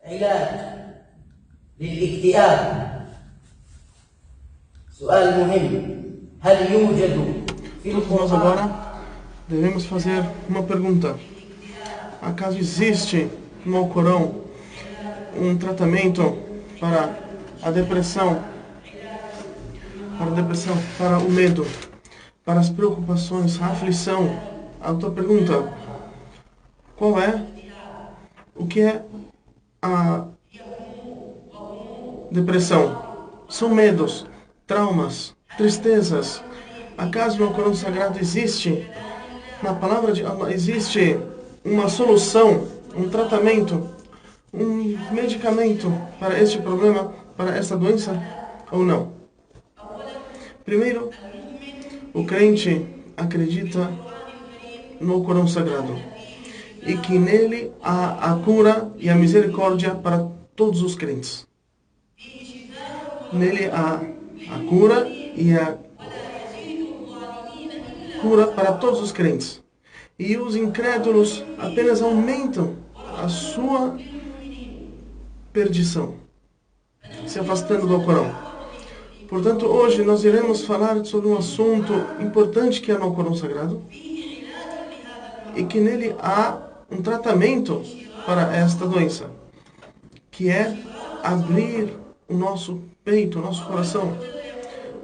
علاج للاكتئاب. سؤال مهم: هل يوجد في Nós القرآن agora devemos fazer uma pergunta. Acaso existe no Alcorão um tratamento para a depressão, para o medo, para as preocupações, a aflição? A outra pergunta: o que é a depressão? São medos, traumas, tristezas. Acaso no Alcorão Sagrado existe, na palavra de Allah, existe uma solução, um tratamento, um medicamento para este problema, para esta doença, ou não? Primeiro, o crente acredita no Alcorão Sagrado e que nele há a cura e a misericórdia para todos os crentes. Nele há a cura e a cura para todos os crentes. E os incrédulos apenas aumentam a sua perdição, se afastando do Alcorão. Portanto, hoje nós iremos falar sobre um assunto importante que é no Alcorão Sagrado e que nele há um tratamento para esta doença, que é abrir o nosso peito, o nosso coração.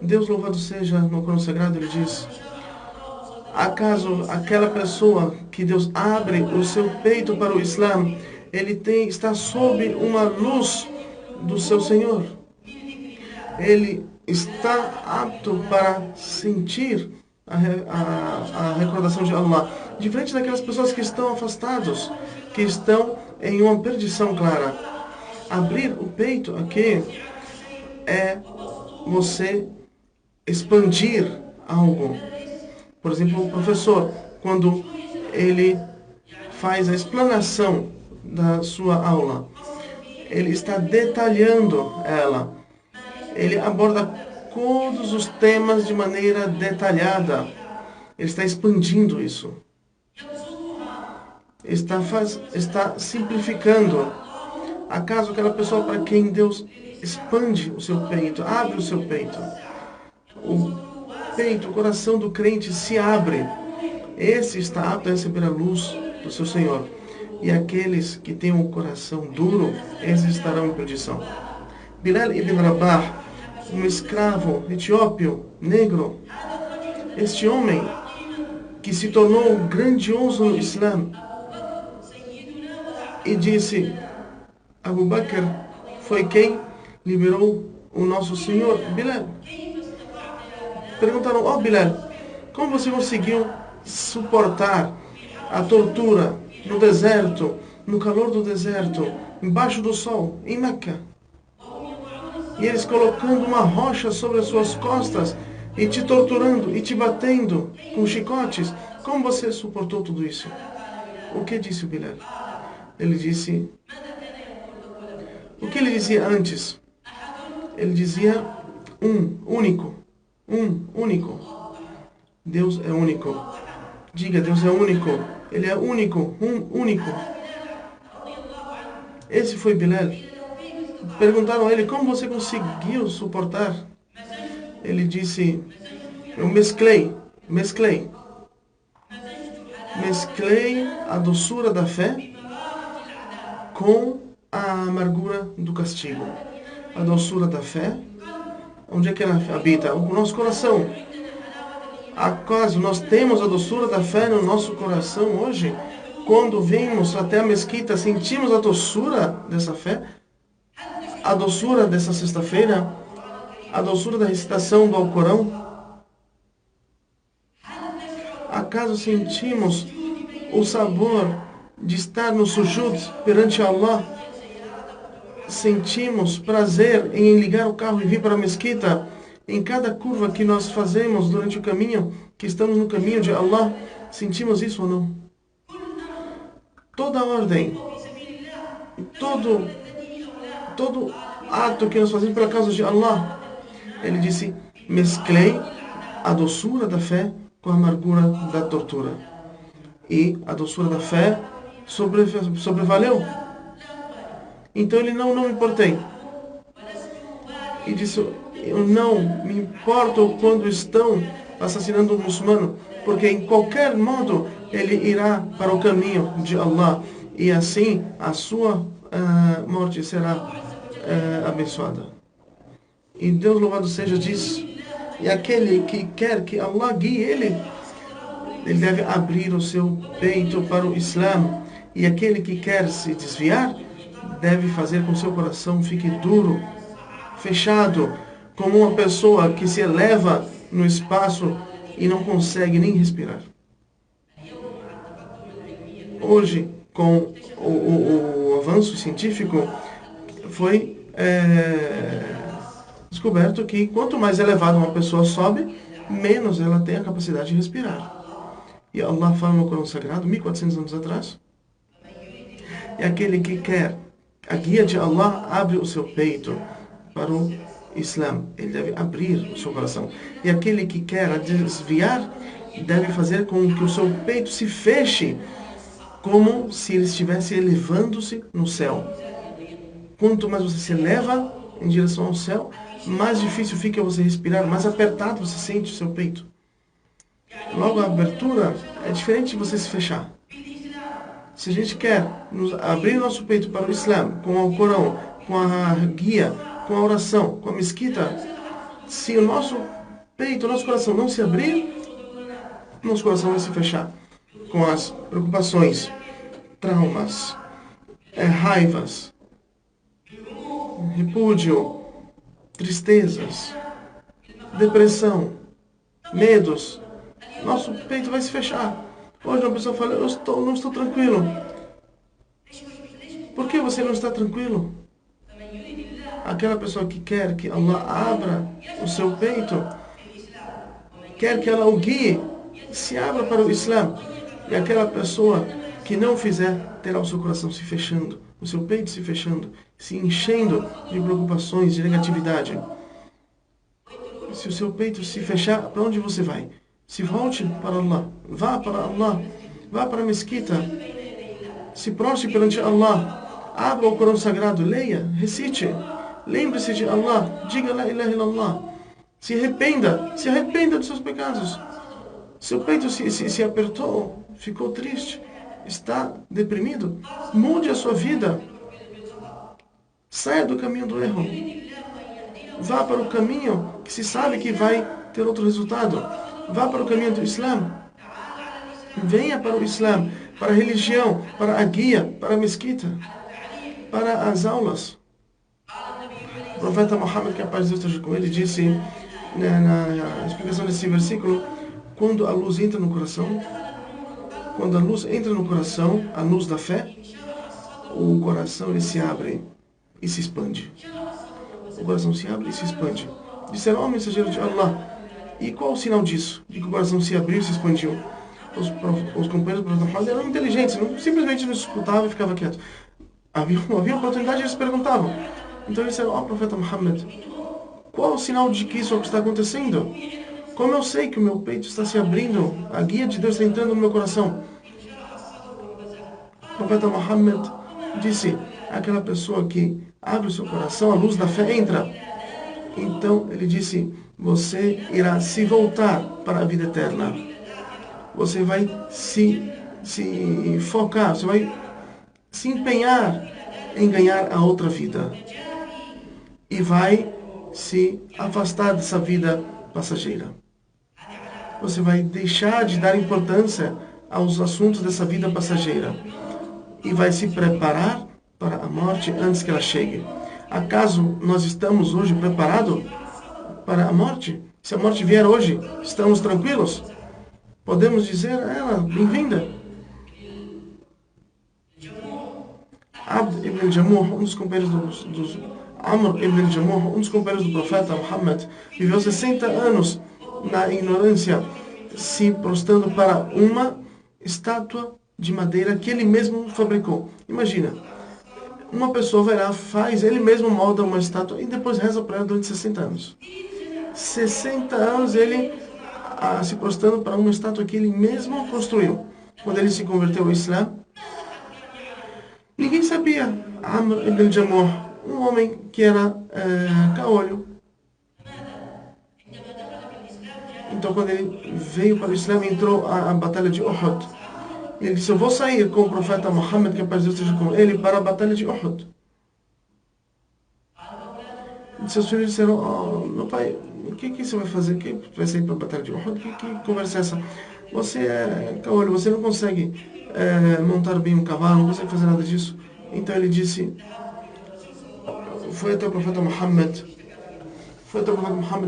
Deus louvado seja, no Alcorão Sagrado ele diz: acaso aquela pessoa que Deus abre o seu peito para o Islã, está sob uma luz do seu Senhor. Ele está apto para sentir a recordação de Allah, diferente daquelas pessoas que estão afastados, que estão em uma perdição clara. Abrir o peito aqui é você expandir algo. Por exemplo, o professor, quando ele faz a explanação da sua aula, ele está detalhando ela. Ele aborda todos os temas de maneira detalhada. Ele está expandindo isso. Está simplificando. Acaso aquela pessoa para quem Deus expande o seu peito, abre o seu peito, o coração do crente se abre. Esse está apto a receber a luz do seu Senhor. E aqueles que têm um coração duro, esses estarão em perdição. Bilal ibn Rabah, um escravo etíope, negro, este homem que se tornou grandioso no Islã, e disse: Abu Bakr foi quem liberou o nosso Senhor. Bilal. Perguntaram: ó Bilal, como você conseguiu suportar a tortura no deserto, no calor do deserto, embaixo do sol, em Meca? E eles colocando uma rocha sobre as suas costas e te torturando e te batendo com chicotes. Como você suportou tudo isso? O que disse o Bilal? Ele disse... O que ele dizia antes? Ele dizia único. Deus é único. Diga, Deus é único. Ele é único, único. Esse foi Bilal. Perguntaram a ele: como você conseguiu suportar? Ele disse: eu mesclei a doçura da fé com a amargura do castigo. A doçura da fé, onde é que ela habita? O nosso coração. Acaso nós temos a doçura da fé no nosso coração hoje? Quando vimos até a mesquita, sentimos a doçura dessa fé? A doçura dessa sexta-feira? A doçura da recitação do Alcorão? Acaso sentimos o sabor de estar no sujud perante Allah? Sentimos prazer em ligar o carro e vir para a mesquita? Em cada curva que nós fazemos durante o caminho, que estamos no caminho de Allah, sentimos isso ou não? Toda ordem, todo ato que nós fazemos pela causa de Allah, ele disse: mesclei a doçura da fé com a amargura da tortura. E a doçura da fé sobrevaleu. Então ele não me importei. E disse, eu não me importo quando estão assassinando um muçulmano, porque em qualquer modo ele irá para o caminho de Allah e assim a sua morte será abençoada. E Deus louvado seja disso. E aquele que quer que Allah guie ele deve abrir o seu peito para o Islã. E aquele que quer se desviar deve fazer com que seu coração fique duro, fechado, como uma pessoa que se eleva no espaço e não consegue nem respirar. Hoje, com o avanço científico, foi descoberto que quanto mais elevado uma pessoa sobe, menos ela tem a capacidade de respirar. E Allah fala no Corão Sagrado, 1400 anos atrás, e aquele que quer a guia de Allah abre o seu peito para o Islã. Ele deve abrir o seu coração. E aquele que quer desviar deve fazer com que o seu peito se feche, como se ele estivesse elevando-se no céu. Quanto mais você se eleva em direção ao céu, mais difícil fica você respirar, mais apertado você sente o seu peito. Logo, a abertura é diferente de você se fechar. Se a gente quer abrir nosso peito para o Islã, com o Corão, com a guia, com a oração, com a mesquita, se o nosso peito, o nosso coração não se abrir, nosso coração vai se fechar com as preocupações, traumas, raivas, repúdio, tristezas, depressão, medos. Nosso peito vai se fechar. Hoje uma pessoa fala, não estou tranquilo. Por que você não está tranquilo? Aquela pessoa que quer que Allah abra o seu peito, quer que ela o guie, se abra para o Islã. E aquela pessoa que não fizer, terá o seu coração se fechando, o seu peito se fechando, se enchendo de preocupações, de negatividade. Se o seu peito se fechar, para onde você vai? Se volte para Allah, vá para Allah, vá para a mesquita, se prostre perante Allah, abra o Corão Sagrado, leia, recite, lembre-se de Allah, diga la ilaha illallah, se arrependa dos seus pecados. Seu peito se apertou, ficou triste, está deprimido, mude a sua vida, saia do caminho do erro, vá para o caminho que se sabe que vai ter outro resultado. Vá para o caminho do Islã. Venha para o Islã, para a religião, para a guia, para a mesquita, para as aulas. O profeta Muhammad, que a paz de Deus esteja com ele, disse na explicação desse versículo, quando a luz entra no coração, a luz da fé, o coração ele se abre e se expande. O coração se abre e se expande. Disseram ao mensageiro de Allah, e qual o sinal disso? De que o coração se abriu e se expandiu? Os companheiros do profeta Muhammad eram inteligentes, simplesmente não escutavam e ficavam quietos. Havia oportunidade e eles perguntavam. Então eles disseram, profeta Muhammad, qual o sinal de que isso está acontecendo? Como eu sei que o meu peito está se abrindo, a guia de Deus está entrando no meu coração? O profeta Muhammad disse, aquela pessoa que abre o seu coração, a luz da fé entra. Então ele disse, você irá se voltar para a vida eterna. Você vai se focar, você vai se empenhar em ganhar a outra vida. E vai se afastar dessa vida passageira. Você vai deixar de dar importância aos assuntos dessa vida passageira. E vai se preparar para a morte antes que ela chegue. Acaso nós estamos hoje preparados para a morte? Se a morte vier hoje, estamos tranquilos? Podemos dizer a ela, bem-vinda. Abd ibn Jamuh, um dos companheiros Amr ibn Jamuh, um dos companheiros do profeta Muhammad, viveu 60 anos na ignorância, se prostrando para uma estátua de madeira que ele mesmo fabricou. Imagina, uma pessoa vai lá, ele mesmo molda uma estátua e depois reza para ela durante 60 anos. 60 anos ele se prostrando para uma estátua que ele mesmo construiu. Quando ele se converteu ao Islã, ninguém sabia. Amr ibn Jamuh, um homem que era caolho. Então, quando ele veio para o Islã, entrou a batalha de Uhud. E ele disse: eu vou sair com o profeta Muhammad, que a paz de Deus esteja com ele, para a batalha de Uhud. E seus filhos disseram: oh, meu pai, o que você vai fazer? Que vai sair para a batalha de Uhud? Que conversa é essa? Você é caolho, você não consegue montar bem um cavalo, não consegue fazer nada disso. Então ele disse: foi até o profeta Muhammad,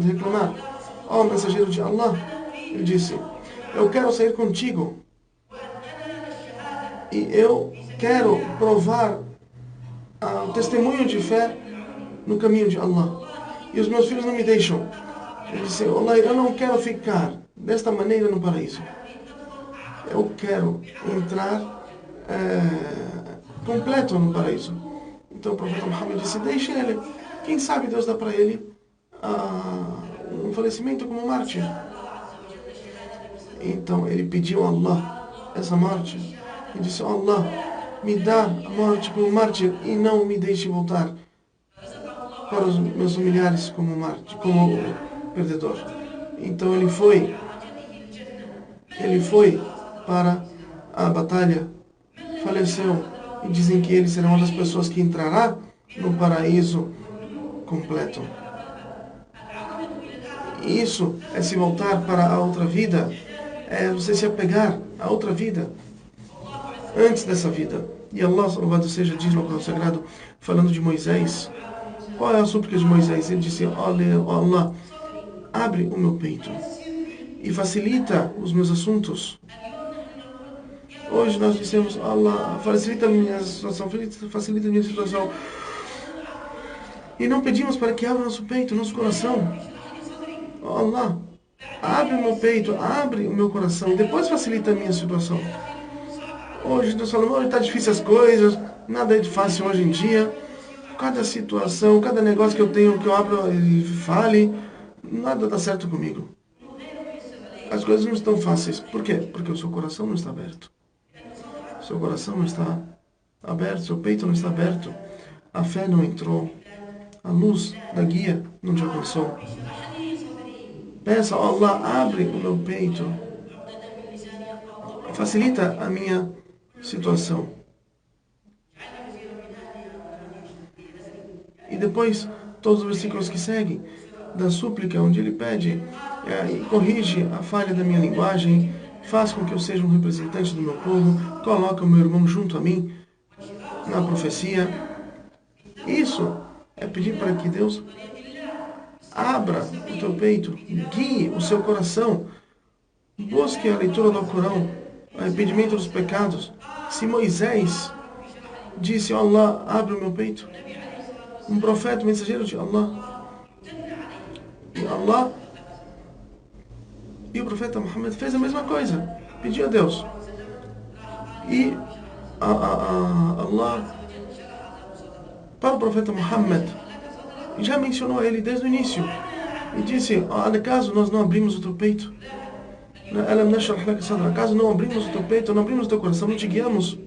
reclamar: ó, mensageiro de Allah. Ele disse: eu quero sair contigo e eu quero provar o testemunho de fé no caminho de Allah. E os meus filhos não me deixam. Ele disse: Allah, eu não quero ficar desta maneira no paraíso. Eu quero entrar completo no paraíso. Então o profeta Muhammad disse: deixe ele. Quem sabe Deus dá para ele um falecimento como mártir. Então ele pediu a Allah essa morte e disse: oh, Allah, me dá a morte como mártir e não me deixe voltar para os meus familiares como mártir, como perdedor. Então ele foi para a batalha, faleceu, e dizem que ele será uma das pessoas que entrará no paraíso completo. Isso é se voltar para a outra vida, é você se apegar à outra vida, antes dessa vida. E Allah, louvado seja, diz no Corão Sagrado, falando de Moisés. Qual é a súplica de Moisés? Ele disse: oh Allah, abre o meu peito e facilita os meus assuntos. Hoje nós dissemos: Allah, facilita a minha situação, facilita a minha situação. E não pedimos para que abra nosso peito, nosso coração. Oh Allah, abre o meu peito, abre o meu coração e depois facilita a minha situação. Hoje nós falamos: está difícil as coisas, nada é fácil hoje em dia. Cada situação, cada negócio que eu tenho, que eu abro e fale, nada dá certo comigo. As coisas não estão fáceis. Por quê? Porque o seu coração não está aberto. Seu coração não está aberto, seu peito não está aberto. A fé não entrou. A luz da guia não te alcançou. Peça: oh Allah, abre o meu peito. Facilita a minha situação. E depois, todos os versículos que seguem, da súplica, onde ele pede e corrige a falha da minha linguagem, faz com que eu seja um representante do meu povo, coloca o meu irmão junto a mim na profecia. Isso é pedir para que Deus abra o teu peito, guie o seu coração, busque a leitura do Corão, o arrependimento dos pecados. Se Moisés disse: oh Allah, abre o meu peito, um profeta, um mensageiro de Allah, e o profeta Muhammad fez a mesma coisa, pediu a Deus. E Allah, para o profeta Muhammad, já mencionou a ele desde o início e disse: acaso nós não abrimos o teu peito? Acaso não abrimos o teu peito, não abrimos o teu coração, não te guiamos?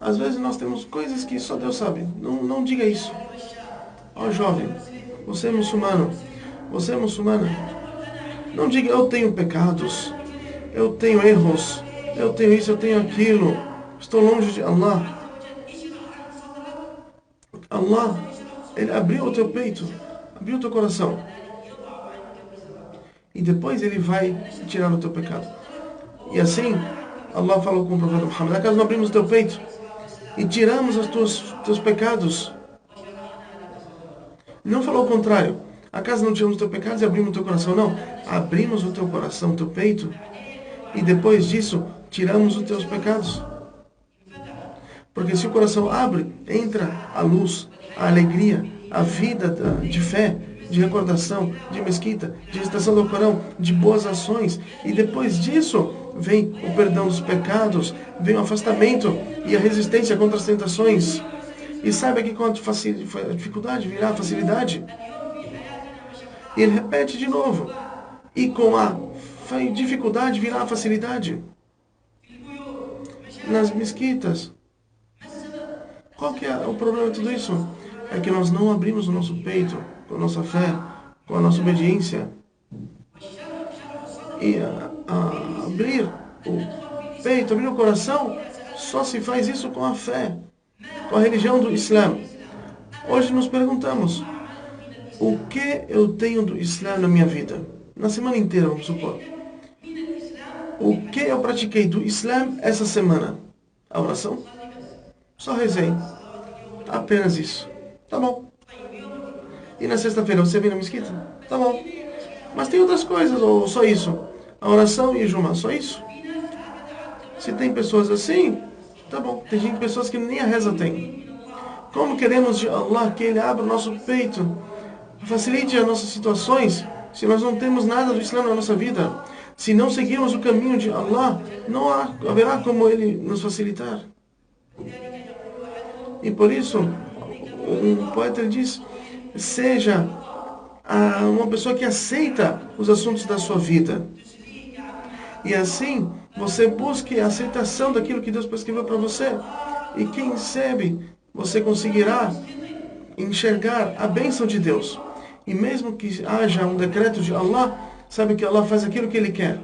Às vezes nós temos coisas que só Deus sabe. Não diga isso. Ó jovem, você é muçulmano, você é muçulmana, não diga: eu tenho pecados, eu tenho erros, eu tenho isso, eu tenho aquilo, estou longe de Allah. Allah, Ele abriu o teu peito, abriu o teu coração, e depois Ele vai tirar o teu pecado. E assim, Allah falou com o profeta Muhammad: acaso não abrimos o teu peito e tiramos os teus pecados? Não falou o contrário: acaso não tiramos os teus pecados e abrimos o teu coração? Não, abrimos o teu coração, o teu peito, e depois disso tiramos os teus pecados. Porque se o coração abre, entra a luz, a alegria, a vida de fé, de recordação, de mesquita, de recitação do Corão, de boas ações. E depois disso vem o perdão dos pecados, vem o afastamento e a resistência contra as tentações. E saiba que com a dificuldade virá a facilidade. E ele repete de novo: e com a dificuldade virá a facilidade. Nas mesquitas, Qual que é o problema de tudo isso? É que nós não abrimos o nosso peito com a nossa fé, com a nossa obediência. E abrir o peito, abrir o coração, só se faz isso com a fé, com a religião do Islã. Hoje nos perguntamos, o que eu tenho do Islã na minha vida? Na semana inteira, vamos supor. O que eu pratiquei do Islã essa semana? A oração? Só rezei. Apenas isso. Tá bom. E na sexta-feira você vem na mesquita? Tá bom. Mas tem outras coisas, ou só isso? A oração e o jumá, só isso? Se tem pessoas assim, tá bom. Tem pessoas que nem a reza tem. Como queremos de Allah que Ele abra o nosso peito, facilite as nossas situações, se nós não temos nada do Islã na nossa vida? Se não seguirmos o caminho de Allah, não haverá como Ele nos facilitar. E por isso, um poeta diz, seja uma pessoa que aceita os assuntos da sua vida. E assim, você busque a aceitação daquilo que Deus prescreveu para você. E quem sabe, você conseguirá enxergar a bênção de Deus. E mesmo que haja um decreto de Allah, sabe que Allah faz aquilo que Ele quer.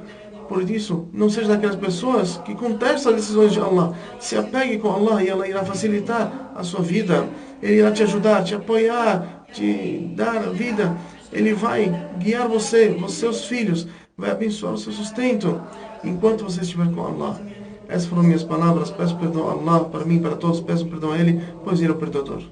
Por isso, não seja daquelas pessoas que contestam as decisões de Allah. Se apegue com Allah e ela irá facilitar a sua vida. Ele irá te ajudar, te apoiar, te dar a vida. Ele vai guiar você, seus filhos, vai abençoar o seu sustento enquanto você estiver com Allah. Essas foram minhas palavras. Peço perdão a Allah para mim e para todos. Peço perdão a Ele, pois Ele é o perdoador.